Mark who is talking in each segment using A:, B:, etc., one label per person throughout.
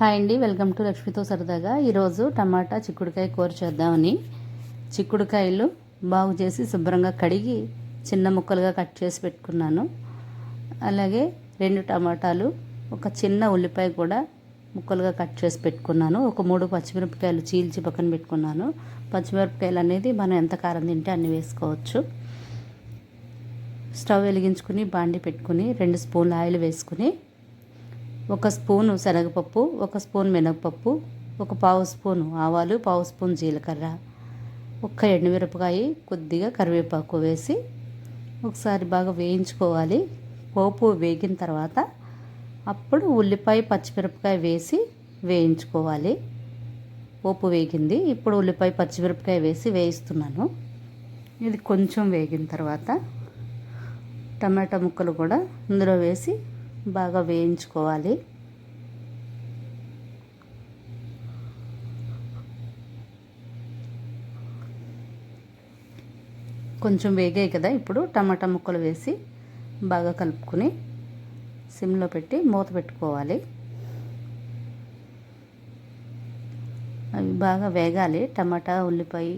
A: Hi అండి, welcome to లక్ష్మితో సరదాగా. ఈరోజు టమాటా చిక్కుడుకాయ కూర చేద్దామని చిక్కుడుకాయలు బాగు చేసి శుభ్రంగా కడిగి చిన్న ముక్కలుగా కట్ చేసి పెట్టుకున్నాను. అలాగే 2 టమాటాలు, ఒక చిన్న ఉల్లిపాయ కూడా ముక్కలుగా కట్ చేసి పెట్టుకున్నాను. ఒక 3 పచ్చిమిరపకాయలు చీల్చి పక్కన పెట్టుకున్నాను. పచ్చిమిరపకాయలు అనేది మనం ఎంత కారం తింటే అన్ని వేసుకోవచ్చు. స్టవ్ వెలిగించుకుని బాండి పెట్టుకుని 2 స్పూన్ల ఆయిల్ వేసుకుని 1 స్పూను శనగపప్పు, 1 స్పూన్ మినపప్పు, 1/2 స్పూను ఆవాలు, 1/2 స్పూన్ జీలకర్ర, 1 ఎండుమిరపకాయ, కొద్దిగా కరివేపాకు వేసి ఒకసారి బాగా వేయించుకోవాలి. పోపు వేగిన తర్వాత అప్పుడు ఉల్లిపాయ, పచ్చిమిరపకాయ వేసి వేయించుకోవాలి. పోపు వేగింది, ఇప్పుడు ఉల్లిపాయ, పచ్చిమిరపకాయ వేసి వేయిస్తున్నాను. ఇది కొంచెం వేగిన తర్వాత టమాటా ముక్కలు కూడా ఇందులో వేసి బాగా వేయించుకోవాలి. కొంచెం వేగాయి కదా, ఇప్పుడు టమాటా ముక్కలు వేసి బాగా కలుపుకొని సిమ్లో పెట్టి మూత పెట్టుకోవాలి. అవి బాగా వేగాలి. టమాటా, ఉల్లిపాయ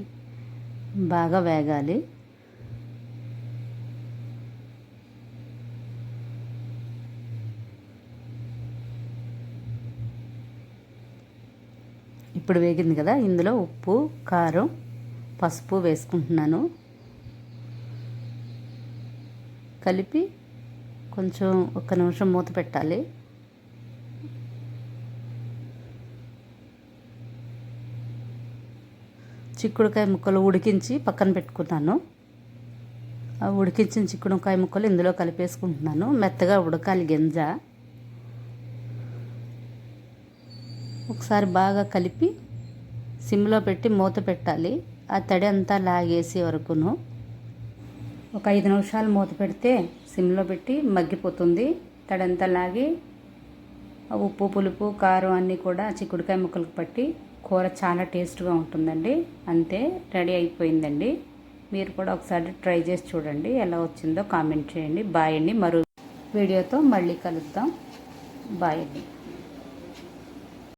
A: బాగా వేగాలి. ఇప్పుడు వేగింది కదా, ఇందులో ఉప్పు, కారం, పసుపు వేసుకుంటున్నాను. కలిపి కొంచెం 1 నిమిషం మూత పెట్టాలి. చిక్కుడుకాయ ముక్కలు ఉడికించి పక్కన పెట్టుకున్నాను. ఆ ఉడికించిన చిక్కుడుకాయ ముక్కలు ఇందులో కలిపేసుకుంటున్నాను. మెత్తగా ఉడకాలి గింజ. ఒకసారి బాగా కలిపి సిమ్లో పెట్టి మూత పెట్టాలి. ఆ తడి అంతా లాగేసే వరకును ఒక 5 నిమిషాలు మూత పెడితే సిమ్లో పెట్టి మగ్గిపోతుంది. తడి అంతా లాగి ఉప్పు, పులుపు, కారం అన్నీ కూడా చిక్కుడుకాయ ముక్కలకు పట్టి కూర చాలా టేస్ట్గా ఉంటుందండి. అంతే, రెడీ అయిపోయిందండి. మీరు కూడా ఒకసారి ట్రై చేసి చూడండి, ఎలా వచ్చిందో కామెంట్ చేయండి. బాయ్ అండి. మరో వీడియోతో మళ్ళీ కలుద్దాం. బాయ్ అండి.